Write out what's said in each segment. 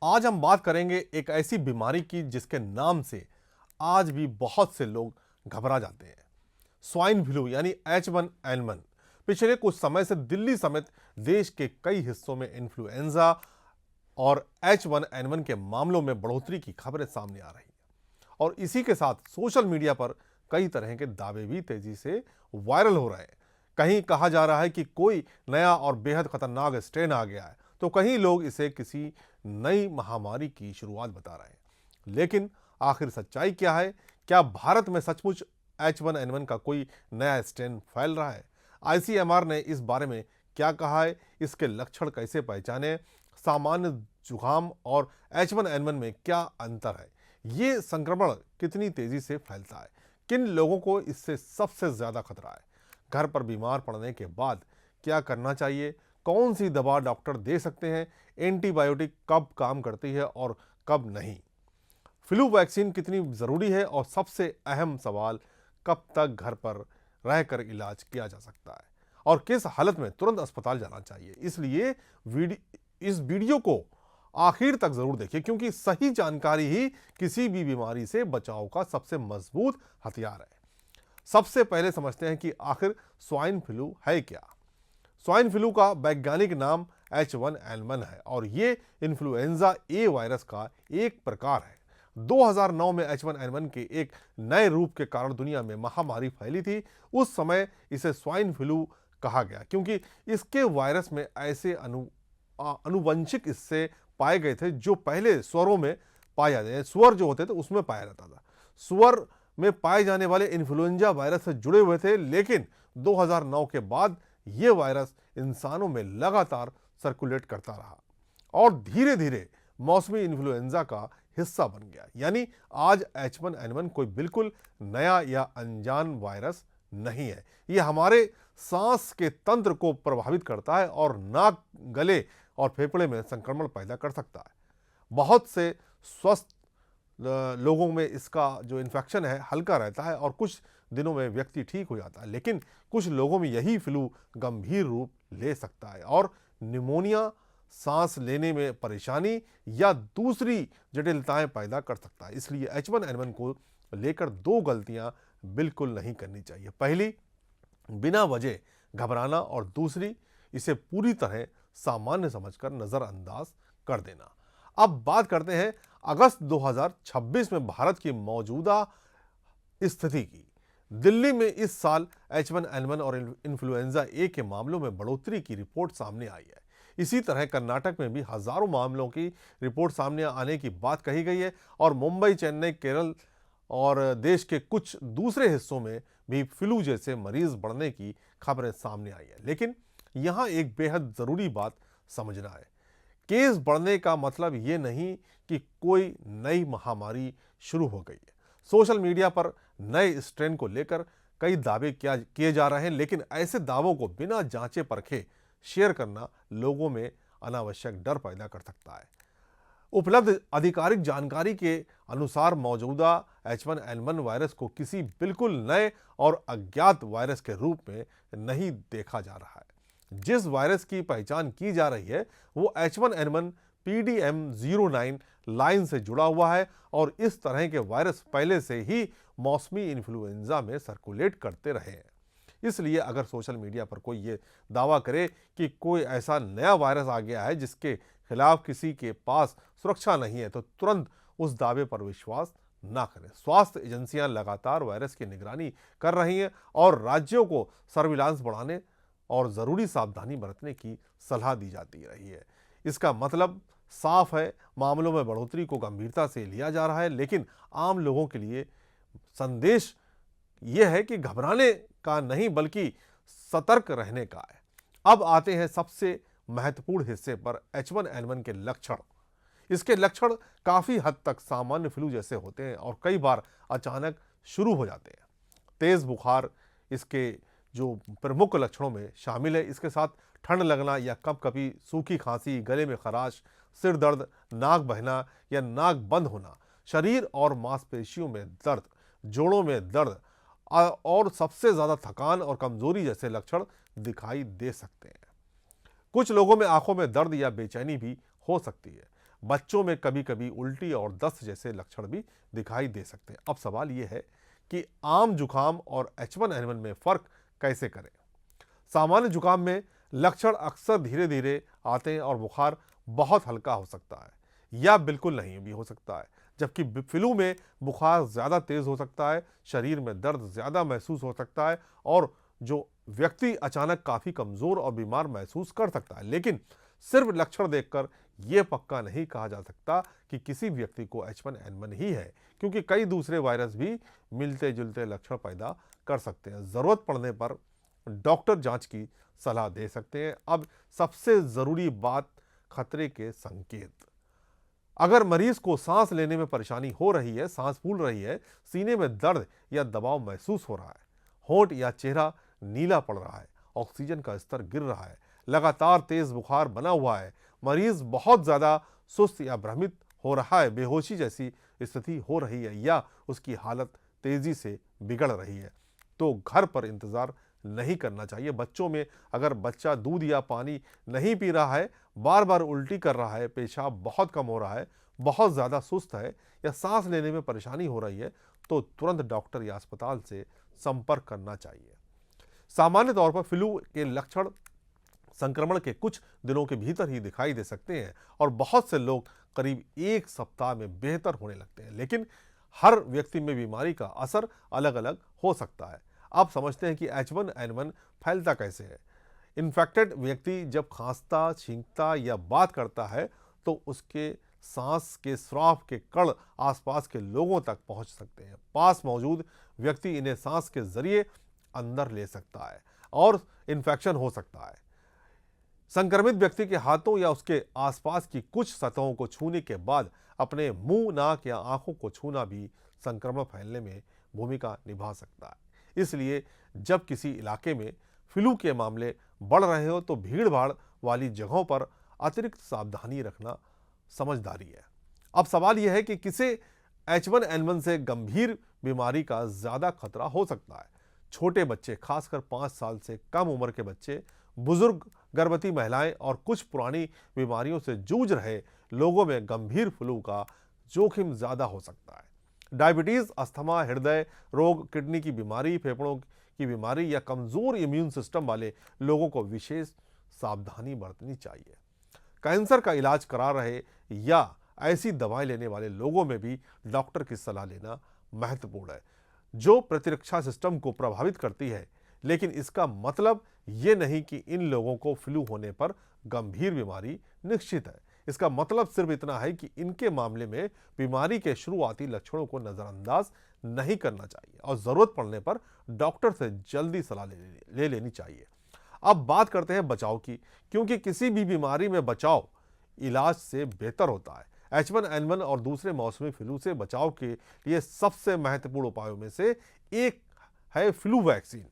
आज हम बात करेंगे एक ऐसी बीमारी की जिसके नाम से आज भी बहुत से लोग घबरा जाते हैं। स्वाइन फ्लू यानी H1N1। पिछले कुछ समय से दिल्ली समेत देश के कई हिस्सों में इन्फ्लुएंजा और H1N1 के मामलों में बढ़ोतरी की खबरें सामने आ रही हैं और इसी के साथ सोशल मीडिया पर कई तरह के दावे भी तेजी से वायरल हो रहे हैं। कहीं कहा जा रहा है कि कोई नया और बेहद खतरनाक स्ट्रेन आ गया है, तो कहीं लोग इसे किसी नई महामारी की शुरुआत बता रहे हैं। लेकिन आखिर सच्चाई क्या है? क्या भारत में सचमुच H1N1 का कोई नया स्ट्रेन फैल रहा है? ICMR ने इस बारे में क्या कहा है? इसके लक्षण कैसे पहचाने? सामान्य जुकाम और H1N1 में क्या अंतर है? ये संक्रमण कितनी तेजी से फैलता है? किन लोगों को इससे सबसे ज्यादा खतरा है? घर पर बीमार पड़ने के बाद क्या करना चाहिए? कौन सी दवा डॉक्टर दे सकते हैं? एंटीबायोटिक कब काम करती है और कब नहीं? फ्लू वैक्सीन कितनी ज़रूरी है? और सबसे अहम सवाल, कब तक घर पर रहकर इलाज किया जा सकता है और किस हालत में तुरंत अस्पताल जाना चाहिए? इसलिए इस वीडियो को आखिर तक ज़रूर देखिए, क्योंकि सही जानकारी ही किसी भी बीमारी से बचाव का सबसे मजबूत हथियार है। सबसे पहले समझते हैं कि आखिर स्वाइन फ्लू है क्या। स्वाइन फ्लू का वैज्ञानिक नाम H1N1 है और ये इन्फ्लुएंजा ए वायरस का एक प्रकार है। 2009 में H1N1 के एक नए रूप के कारण दुनिया में महामारी फैली थी। उस समय इसे स्वाइन फ्लू कहा गया क्योंकि इसके वायरस में ऐसे अनुवंशिक हिस्से पाए गए थे जो पहले स्वरों में पाए जाते हैं। स्वर जो होते थे उसमें पाया जाता था। स्वर में पाए जाने वाले इन्फ्लुएंजा वायरस से जुड़े हुए थे, लेकिन 2009 के बाद ये वायरस इंसानों में लगातार सर्कुलेट करता रहा और धीरे धीरे मौसमी इन्फ्लुएंजा का हिस्सा बन गया। यानी आज H1N1 कोई बिल्कुल नया या अनजान वायरस नहीं है। ये हमारे सांस के तंत्र को प्रभावित करता है और नाक, गले और फेफड़े में संक्रमण पैदा कर सकता है। बहुत से स्वस्थ लोगों में इसका जो इन्फेक्शन है हल्का रहता है और कुछ दिनों में व्यक्ति ठीक हो जाता है, लेकिन कुछ लोगों में यही फ्लू गंभीर रूप ले सकता है और निमोनिया, सांस लेने में परेशानी या दूसरी जटिलताएं पैदा कर सकता है। इसलिए H1N1 को लेकर दो गलतियां बिल्कुल नहीं करनी चाहिए। पहली, बिना वजह घबराना और दूसरी, इसे पूरी तरह सामान्य समझकर नज़रअंदाज कर देना। अब बात करते हैं अगस्त 2026 में भारत की मौजूदा स्थिति की। दिल्ली में इस साल H1N1 और इन्फ्लुएंजा ए के मामलों में बढ़ोतरी की रिपोर्ट सामने आई है। इसी तरह कर्नाटक में भी हजारों मामलों की रिपोर्ट सामने आने की बात कही गई है और मुंबई, चेन्नई, केरल और देश के कुछ दूसरे हिस्सों में भी फ्लू जैसे मरीज बढ़ने की खबरें सामने आई है। लेकिन यहाँ एक बेहद ज़रूरी बात समझना है। केस बढ़ने का मतलब ये नहीं कि कोई नई महामारी शुरू हो गई है। सोशल मीडिया पर नए स्ट्रेन को लेकर कई दावे किए जा रहे हैं, लेकिन ऐसे दावों को बिना जांचे परखे शेयर करना लोगों में अनावश्यक डर पैदा कर सकता है। उपलब्ध आधिकारिक जानकारी के अनुसार मौजूदा H1N1 वायरस को किसी बिल्कुल नए और अज्ञात वायरस के रूप में नहीं देखा जा रहा है। जिस वायरस की पहचान की जा रही है वो H1N1 PDM09 लाइन से जुड़ा हुआ है और इस तरह के वायरस पहले से ही मौसमी इन्फ्लुएंजा में सर्कुलेट करते रहे हैं। इसलिए अगर सोशल मीडिया पर कोई ये दावा करे कि कोई ऐसा नया वायरस आ गया है जिसके खिलाफ किसी के पास सुरक्षा नहीं है, तो तुरंत उस दावे पर विश्वास ना करें। स्वास्थ्य एजेंसियां लगातार वायरस की निगरानी कर रही हैं और राज्यों को सर्विलांस बढ़ाने और ज़रूरी सावधानी बरतने की सलाह दी जाती रही है। इसका मतलब साफ है, मामलों में बढ़ोतरी को गंभीरता से लिया जा रहा है, लेकिन आम लोगों के लिए संदेश यह है कि घबराने का नहीं बल्कि सतर्क रहने का है। अब आते हैं सबसे महत्वपूर्ण हिस्से पर, H1N1 के लक्षण। इसके लक्षण काफ़ी हद तक सामान्य फ्लू जैसे होते हैं और कई बार अचानक शुरू हो जाते हैं। तेज़ बुखार इसके जो प्रमुख लक्षणों में शामिल है। इसके साथ ठंड लगना या कभी-कभी सूखी खांसी, गले में खराश, सिर दर्द, नाक बहना या नाक बंद होना, शरीर और मांसपेशियों में दर्द, जोड़ों में दर्द और सबसे ज़्यादा थकान और कमजोरी जैसे लक्षण दिखाई दे सकते हैं। कुछ लोगों में आंखों में दर्द या बेचैनी भी हो सकती है। बच्चों में कभी कभी उल्टी और दस्त जैसे लक्षण भी दिखाई दे सकते हैं। अब सवाल यह है कि आम जुकाम और H1N1 में फर्क कैसे करें। सामान्य जुकाम में लक्षण अक्सर धीरे धीरे आते हैं और बुखार बहुत हल्का हो सकता है या बिल्कुल नहीं भी हो सकता है, जबकि फ्लू में बुखार ज़्यादा तेज हो सकता है, शरीर में दर्द ज़्यादा महसूस हो सकता है और जो व्यक्ति अचानक काफ़ी कमज़ोर और बीमार महसूस कर सकता है। लेकिन सिर्फ लक्षण देखकर यह पक्का नहीं कहा जा सकता कि किसी व्यक्ति को H1N1 ही है, क्योंकि कई दूसरे वायरस भी मिलते जुलते लक्षण पैदा कर सकते हैं। ज़रूरत पड़ने पर डॉक्टर जांच की सलाह दे सकते हैं। अब सबसे ज़रूरी बात, खतरे के संकेत। अगर मरीज को सांस लेने में परेशानी हो रही है, सांस फूल रही है, सीने में दर्द या दबाव महसूस हो रहा है, होंठ या चेहरा नीला पड़ रहा है, ऑक्सीजन का स्तर गिर रहा है, लगातार तेज बुखार बना हुआ है, मरीज बहुत ज़्यादा सुस्त या भ्रमित हो रहा है, बेहोशी जैसी स्थिति हो रही है या उसकी हालत तेजी से बिगड़ रही है, तो घर पर इंतज़ार नहीं करना चाहिए। बच्चों में अगर बच्चा दूध या पानी नहीं पी रहा है, बार बार उल्टी कर रहा है, पेशाब बहुत कम हो रहा है, बहुत ज़्यादा सुस्त है या सांस लेने में परेशानी हो रही है, तो तुरंत डॉक्टर या अस्पताल से संपर्क करना चाहिए। सामान्य तौर पर फ्लू के लक्षण संक्रमण के कुछ दिनों के भीतर ही दिखाई दे सकते हैं और बहुत से लोग करीब 1 सप्ताह में बेहतर होने लगते हैं, लेकिन हर व्यक्ति में बीमारी का असर अलग अलग हो सकता है। आप समझते हैं कि H1N1 फैलता कैसे है। इन्फेक्टेड व्यक्ति जब खांसता, छींकता या बात करता है तो उसके सांस के स्राव के कण आसपास के लोगों तक पहुंच सकते हैं। पास मौजूद व्यक्ति इन्हें सांस के जरिए अंदर ले सकता है और इन्फेक्शन हो सकता है। संक्रमित व्यक्ति के हाथों या उसके आसपास की कुछ सतहों को छूने के बाद अपने मुंह, नाक या आंखों को छूना भी संक्रमण फैलने में भूमिका निभा सकता है। इसलिए जब किसी इलाके में फ्लू के मामले बढ़ रहे हो तो भीड़-भाड़ वाली जगहों पर अतिरिक्त सावधानी रखना समझदारी है। अब सवाल यह है कि किसे H1N1 से गंभीर बीमारी का ज़्यादा खतरा हो सकता है। छोटे बच्चे, खासकर 5 साल से कम उम्र के बच्चे, बुजुर्ग, गर्भवती महिलाएं और कुछ पुरानी बीमारियों से जूझ रहे लोगों में गंभीर फ्लू का जोखिम ज़्यादा हो सकता है। डायबिटीज़, अस्थमा, हृदय रोग, किडनी की बीमारी, फेफड़ों की बीमारी या कमज़ोर इम्यून सिस्टम वाले लोगों को विशेष सावधानी बरतनी चाहिए। कैंसर का इलाज करा रहे या ऐसी दवाएं लेने वाले लोगों में भी डॉक्टर की सलाह लेना महत्वपूर्ण है, जो प्रतिरक्षा सिस्टम को प्रभावित करती है। लेकिन इसका मतलब ये नहीं कि इन लोगों को फ्लू होने पर गंभीर बीमारी निश्चित है। इसका मतलब सिर्फ इतना है कि इनके मामले में बीमारी के शुरुआती लक्षणों को नज़रअंदाज नहीं करना चाहिए और ज़रूरत पड़ने पर डॉक्टर से जल्दी सलाह ले लेनी चाहिए। अब बात करते हैं बचाव की, क्योंकि किसी भी बीमारी में बचाव इलाज से बेहतर होता है। H1N1 और दूसरे मौसमी फ्लू से बचाव के लिए सबसे महत्वपूर्ण उपायों में से एक है फ्लू वैक्सीन।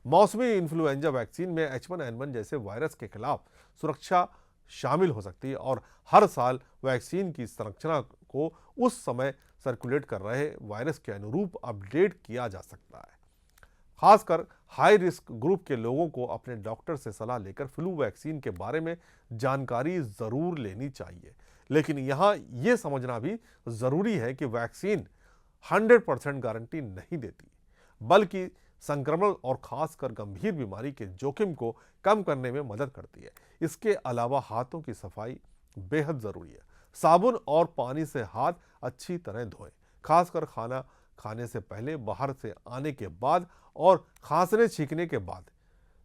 मौसमी इन्फ्लुएंजा वैक्सीन में H1N1 जैसे वायरस के खिलाफ सुरक्षा शामिल हो सकती है और हर साल वैक्सीन की संरचना को उस समय सर्कुलेट कर रहे वायरस के अनुरूप अपडेट किया जा सकता है। खासकर हाई रिस्क ग्रुप के लोगों को अपने डॉक्टर से सलाह लेकर फ्लू वैक्सीन के बारे में जानकारी ज़रूर लेनी चाहिए। लेकिन यहाँ ये समझना भी ज़रूरी है कि वैक्सीन 100% गारंटी नहीं देती, बल्कि संक्रमण और खासकर गंभीर बीमारी के जोखिम को कम करने में मदद करती है। इसके अलावा हाथों की सफाई बेहद ज़रूरी है। साबुन और पानी से हाथ अच्छी तरह धोएं, खासकर खाना खाने से पहले, बाहर से आने के बाद और खांसने छींकने के बाद।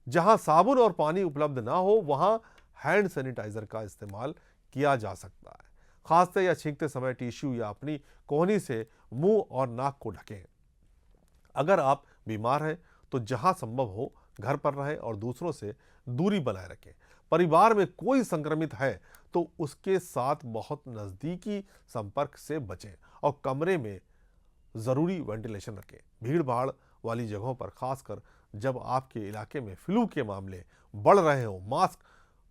जहां साबुन और पानी उपलब्ध ना हो वहां हैंड सैनिटाइजर का इस्तेमाल किया जा सकता है। खांसते या छींकते समय टिश्यू या अपनी कोहनी से मुंह और नाक को ढकें। अगर आप बीमार हैं तो जहां संभव हो घर पर रहें और दूसरों से दूरी बनाए रखें। परिवार में कोई संक्रमित है तो उसके साथ बहुत नज़दीकी संपर्क से बचें और कमरे में ज़रूरी वेंटिलेशन रखें। भीड़ भाड़ वाली जगहों पर, खासकर जब आपके इलाके में फ्लू के मामले बढ़ रहे हों, मास्क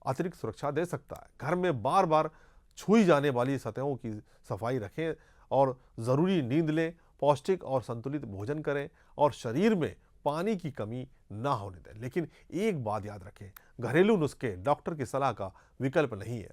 अतिरिक्त सुरक्षा दे सकता है। घर में बार बार छुई जाने वाली सतहों की सफाई रखें और ज़रूरी नींद लें, पौष्टिक और संतुलित भोजन करें और शरीर में पानी की कमी ना होने दें। लेकिन एक बात याद रखें, घरेलू नुस्खे डॉक्टर की सलाह का विकल्प नहीं है।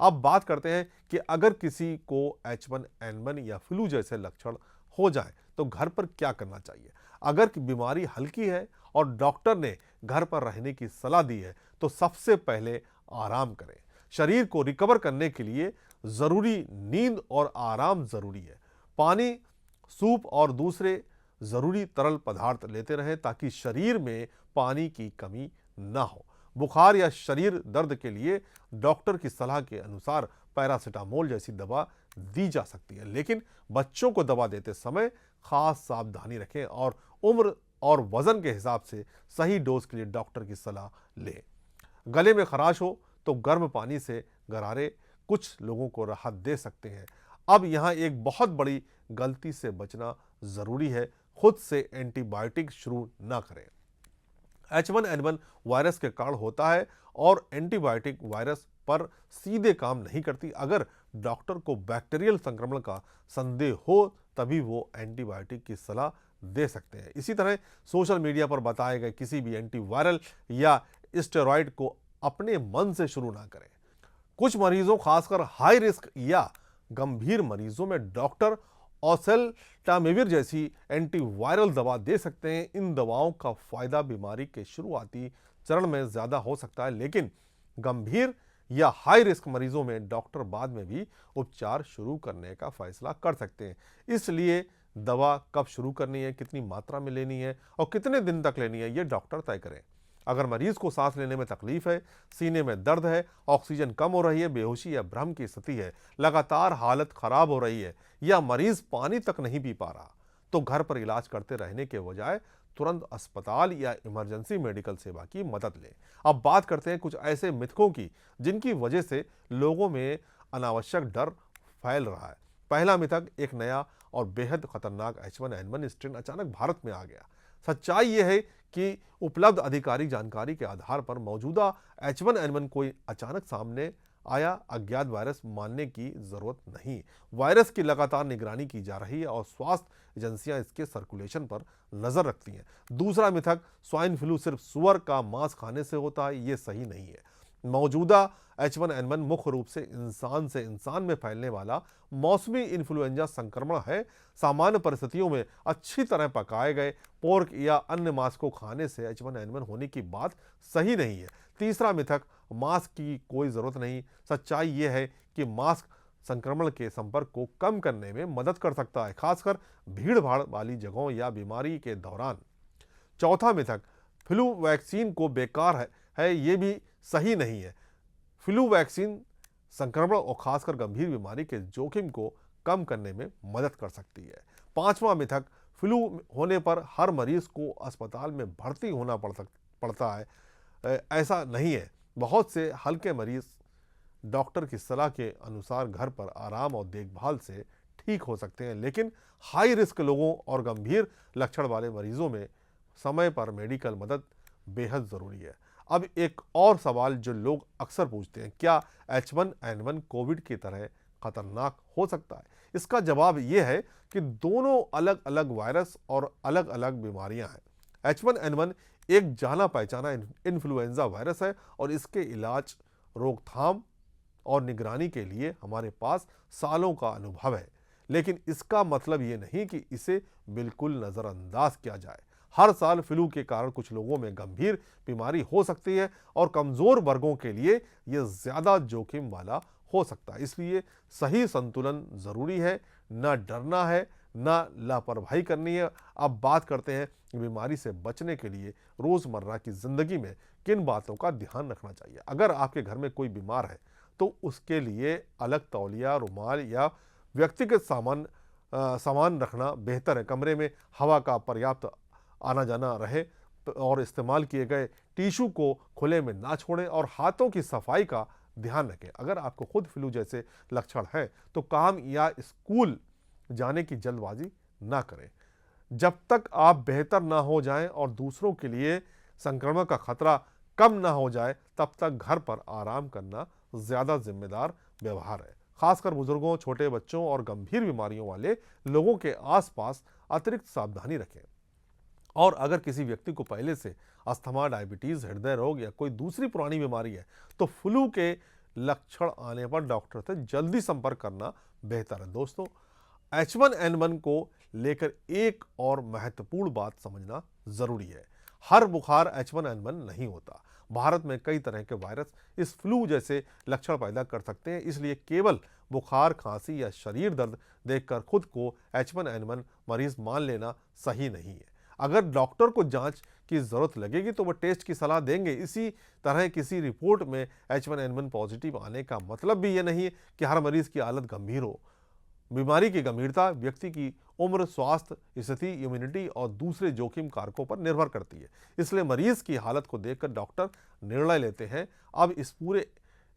अब बात करते हैं कि अगर किसी को H1N1 या फ्लू जैसे लक्षण हो जाए तो घर पर क्या करना चाहिए। अगर कि बीमारी हल्की है और डॉक्टर ने घर पर रहने की सलाह दी है तो सबसे पहले आराम करें। शरीर को रिकवर करने के लिए ज़रूरी नींद और आराम ज़रूरी है। पानी, सूप और दूसरे ज़रूरी तरल पदार्थ लेते रहें ताकि शरीर में पानी की कमी ना हो। बुखार या शरीर दर्द के लिए डॉक्टर की सलाह के अनुसार पैरासीटामोल जैसी दवा दी जा सकती है, लेकिन बच्चों को दवा देते समय खास सावधानी रखें और उम्र और वजन के हिसाब से सही डोज के लिए डॉक्टर की सलाह लें। गले में खराश हो तो गर्म पानी से गरारे कुछ लोगों को राहत दे सकते हैं। अब यहाँ एक बहुत बड़ी गलती से बचना ज़रूरी है, खुद से एंटीबायोटिक शुरू ना करें। H1N1 वायरस के कारण होता है और एंटीबायोटिक वायरस पर सीधे काम नहीं करती। अगर डॉक्टर को बैक्टीरियल संक्रमण का संदेह हो तभी वो एंटीबायोटिक की सलाह दे सकते हैं। इसी तरह सोशल मीडिया पर बताए गए किसी भी एंटीवायरल या स्टेरॉयड को अपने मन से शुरू ना करें। कुछ मरीजों, खासकर हाई रिस्क या गंभीर मरीजों में डॉक्टर ओसेल्टामिविर जैसी एंटीवायरल दवा दे सकते हैं। इन दवाओं का फायदा बीमारी के शुरुआती चरण में ज़्यादा हो सकता है, लेकिन गंभीर या हाई रिस्क मरीजों में डॉक्टर बाद में भी उपचार शुरू करने का फैसला कर सकते हैं। इसलिए दवा कब शुरू करनी है, कितनी मात्रा में लेनी है और कितने दिन तक लेनी है, ये डॉक्टर तय करें। अगर मरीज को सांस लेने में तकलीफ है, सीने में दर्द है, ऑक्सीजन कम हो रही है, बेहोशी या भ्रम की स्थिति है, लगातार हालत खराब हो रही है या मरीज पानी तक नहीं पी पा रहा, तो घर पर इलाज करते रहने के बजाय तुरंत अस्पताल या इमरजेंसी मेडिकल सेवा की मदद लें। अब बात करते हैं कुछ ऐसे मिथकों की जिनकी वजह से लोगों में अनावश्यक डर फैल रहा है। पहला मिथक, एक नया और बेहद खतरनाक H1N1 स्ट्रेन अचानक भारत में आ गया। सच्चाई यह है कि उपलब्ध आधिकारिक जानकारी के आधार पर मौजूदा H1N1 कोई अचानक सामने आया अज्ञात वायरस मानने की जरूरत नहीं। वायरस की लगातार निगरानी की जा रही है और स्वास्थ्य एजेंसियां इसके सर्कुलेशन पर नजर रखती हैं। दूसरा मिथक, स्वाइन फ्लू सिर्फ सुअर का मांस खाने से होता है, ये सही नहीं है। मौजूदा H1N1 मुख्य रूप से इंसान में फैलने वाला मौसमी इन्फ्लुएंजा संक्रमण है। सामान्य परिस्थितियों में अच्छी तरह पकाए गए पोर्क या अन्य मांस को खाने से H1N1 होने की बात सही नहीं है। तीसरा मिथक, मास्क की कोई ज़रूरत नहीं। सच्चाई ये है कि मास्क संक्रमण के संपर्क को कम करने में मदद कर सकता है, खासकर भीड़ भाड़ वाली जगहों या बीमारी के दौरान। चौथा मिथक, फ्लू वैक्सीन को बेकार है, ये भी सही नहीं है। फ्लू वैक्सीन संक्रमण और खासकर गंभीर बीमारी के जोखिम को कम करने में मदद कर सकती है। पांचवा मिथक, फ्लू होने पर हर मरीज को अस्पताल में भर्ती होना पड़ता है, ऐसा नहीं है। बहुत से हल्के मरीज डॉक्टर की सलाह के अनुसार घर पर आराम और देखभाल से ठीक हो सकते हैं, लेकिन हाई रिस्क लोगों और गंभीर लक्षण वाले मरीजों में समय पर मेडिकल मदद बेहद ज़रूरी है। अब एक और सवाल जो लोग अक्सर पूछते हैं, क्या H1N1 कोविड की तरह खतरनाक हो सकता है? इसका जवाब यह है कि दोनों अलग अलग वायरस और अलग अलग बीमारियां हैं। H1N1 एक जाना पहचाना इन्फ्लुएंजा वायरस है और इसके इलाज, रोकथाम और निगरानी के लिए हमारे पास सालों का अनुभव है, लेकिन इसका मतलब ये नहीं कि इसे बिल्कुल नज़रअंदाज किया जाए। हर साल फ्लू के कारण कुछ लोगों में गंभीर बीमारी हो सकती है और कमज़ोर वर्गों के लिए यह ज़्यादा जोखिम वाला हो सकता है। इसलिए सही संतुलन ज़रूरी है, ना डरना है, ना लापरवाही करनी है। अब बात करते हैं बीमारी से बचने के लिए रोज़मर्रा की ज़िंदगी में किन बातों का ध्यान रखना चाहिए। अगर आपके घर में कोई बीमार है तो उसके लिए अलग तौलिया, रुमाल या व्यक्तिगत सामान रखना बेहतर है। कमरे में हवा का पर्याप्त आना जाना रहे और इस्तेमाल किए गए टिश्यू को खुले में ना छोड़ें और हाथों की सफाई का ध्यान रखें। अगर आपको खुद फ्लू जैसे लक्षण हैं तो काम या स्कूल जाने की जल्दबाजी ना करें जब तक आप बेहतर ना हो जाएं और दूसरों के लिए संक्रमण का खतरा कम ना हो जाए, तब तक घर पर आराम करना ज़्यादा जिम्मेदार व्यवहार है। खासकर बुजुर्गों, छोटे बच्चों और गंभीर बीमारियों वाले लोगों के आसपास अतिरिक्त सावधानी रखें। और अगर किसी व्यक्ति को पहले से अस्थमा, डायबिटीज़, हृदय रोग या कोई दूसरी पुरानी बीमारी है तो फ्लू के लक्षण आने पर डॉक्टर से जल्दी संपर्क करना बेहतर है। दोस्तों, H1N1 को लेकर एक और महत्वपूर्ण बात समझना जरूरी है। हर बुखार H1N1 नहीं होता। भारत में कई तरह के वायरस इस फ्लू जैसे लक्षण पैदा कर सकते हैं, इसलिए केवल बुखार, खांसी या शरीर दर्द देखकर खुद को H1N1 मरीज मान लेना सही नहीं है। अगर डॉक्टर को जांच की जरूरत लगेगी तो वो टेस्ट की सलाह देंगे। इसी तरह किसी रिपोर्ट में H1N1 पॉजिटिव आने का मतलब भी ये नहीं है कि हर मरीज की हालत गंभीर हो। बीमारी की गंभीरता व्यक्ति की उम्र, स्वास्थ्य स्थिति, इम्यूनिटी और दूसरे जोखिम कारकों पर निर्भर करती है। इसलिए मरीज की हालत को देखकर डॉक्टर निर्णय लेते हैं। अब इस पूरे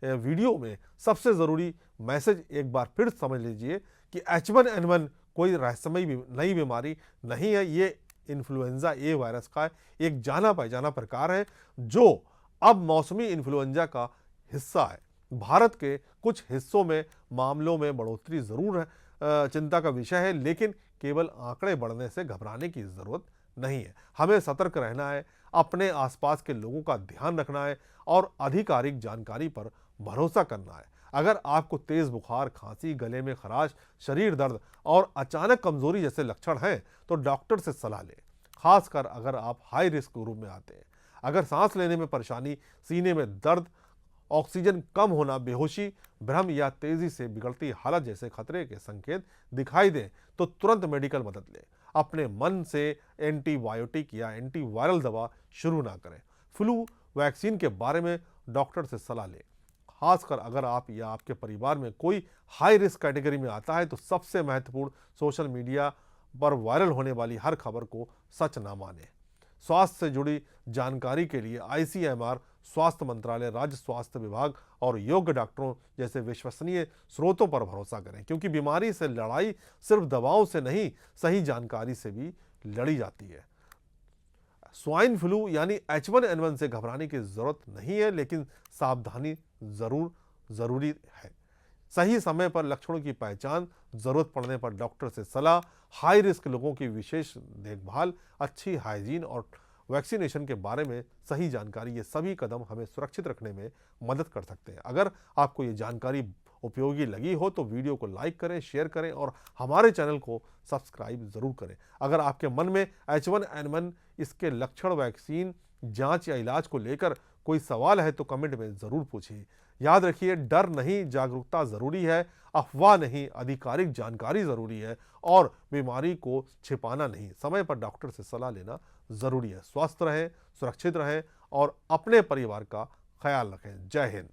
वीडियो में सबसे ज़रूरी मैसेज एक बार फिर समझ लीजिए कि H1N1 कोई रहस्यमयी नई बीमारी नहीं है। ये इन्फ्लुएंजा ए वायरस का एक जाना पहचाना प्रकार है जो अब मौसमी इन्फ्लुएंजा का हिस्सा है। भारत के कुछ हिस्सों में मामलों में बढ़ोतरी जरूर है, चिंता का विषय है, लेकिन केवल आंकड़े बढ़ने से घबराने की जरूरत नहीं है। हमें सतर्क रहना है, अपने आसपास के लोगों का ध्यान रखना है और आधिकारिक जानकारी पर भरोसा करना है। अगर आपको तेज बुखार, खांसी, गले में खराश, शरीर दर्द और अचानक कमजोरी जैसे लक्षण हैं तो डॉक्टर से सलाह लें, खासकर अगर आप हाई रिस्क ग्रुप में आते हैं। अगर सांस लेने में परेशानी, सीने में दर्द, ऑक्सीजन कम होना, बेहोशी, भ्रम या तेजी से बिगड़ती हालत जैसे खतरे के संकेत दिखाई दें तो तुरंत मेडिकल मदद लें। अपने मन से एंटीबायोटिक या एंटीवायरल दवा शुरू ना करें। फ्लू वैक्सीन के बारे में डॉक्टर से सलाह लें, खासकर अगर आप या आपके परिवार में कोई हाई रिस्क कैटेगरी में आता है। तो सबसे महत्वपूर्ण, सोशल मीडिया पर वायरल होने वाली हर खबर को सच ना माने। स्वास्थ्य से जुड़ी जानकारी के लिए ICMR, स्वास्थ्य मंत्रालय, राज्य स्वास्थ्य विभाग और योग्य डॉक्टरों जैसे विश्वसनीय स्रोतों पर भरोसा करें, क्योंकि बीमारी से लड़ाई सिर्फ दवाओं से नहीं, सही जानकारी से भी लड़ी जाती है। स्वाइन फ्लू यानी H1N1 से घबराने की जरूरत नहीं है, लेकिन सावधानी जरूरी है। सही समय पर लक्षणों की पहचान, जरूरत पड़ने पर डॉक्टर से सलाह, हाई रिस्क लोगों की विशेष देखभाल, अच्छी हाइजीन और वैक्सीनेशन के बारे में सही जानकारी, ये सभी कदम हमें सुरक्षित रखने में मदद कर सकते हैं। अगर आपको ये जानकारी उपयोगी लगी हो तो वीडियो को लाइक करें, शेयर करें और हमारे चैनल को सब्सक्राइब जरूर करें। अगर आपके मन में H1N1, इसके लक्षण, वैक्सीन, जांच या इलाज को लेकर कोई सवाल है तो कमेंट में ज़रूर पूछिए। याद रखिए, डर नहीं, जागरूकता ज़रूरी है, अफवाह नहीं, आधिकारिक जानकारी ज़रूरी है और बीमारी को छिपाना नहीं। समय पर डॉक्टर से सलाह लेना ज़रूरी है। स्वस्थ रहें, सुरक्षित रहें और अपने परिवार का ख्याल रखें। जय हिंद।